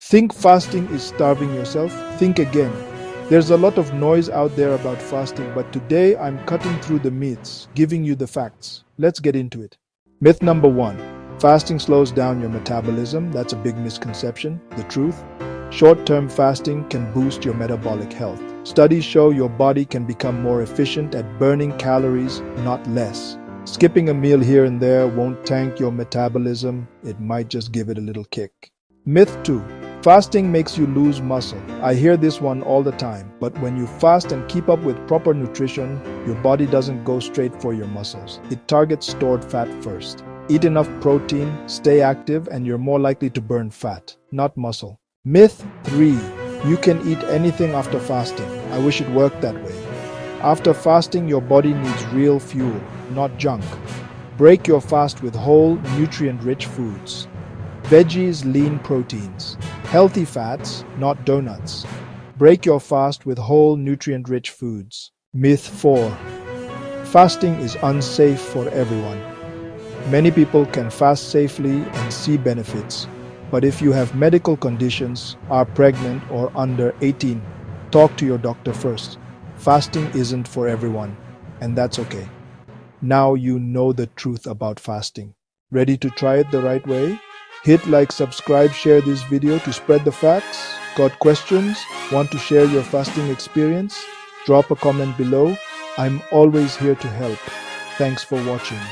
Think fasting is starving yourself? Think again. There's a lot of noise out there about fasting, but today I'm cutting through the myths, giving you the facts. Let's get into it. Myth number one: fasting slows down your metabolism. That's a big misconception. The truth: short-term fasting can boost your metabolic health. Studies show your body can become more efficient at burning calories, not less. Skipping a meal here and there won't tank your metabolism, it might just give it a little kick. Myth 2: fasting makes you lose muscle. I hear this one all the time, but when you fast and keep up with proper nutrition, your body doesn't go straight for your muscles. It targets stored fat first. Eat enough protein, stay active, and you're more likely to burn fat, not muscle. Myth 3: you can eat anything after fasting. I wish it worked that way. After fasting, your body needs real fuel, not junk. Break your fast with whole, nutrient-rich foods. Veggies, lean proteins. Healthy fats, not donuts. Break your fast with whole, nutrient-rich foods. Myth 4: fasting is unsafe for everyone. Many people can fast safely and see benefits, but if you have medical conditions, are pregnant or under 18, talk to your doctor first. Fasting isn't for everyone, and that's okay. Now you know the truth about fasting. Ready to try it the right way? Hit like, subscribe, share this video to spread the facts. Got questions? Want to share your fasting experience? Drop a comment below. I'm always here to help. Thanks for watching.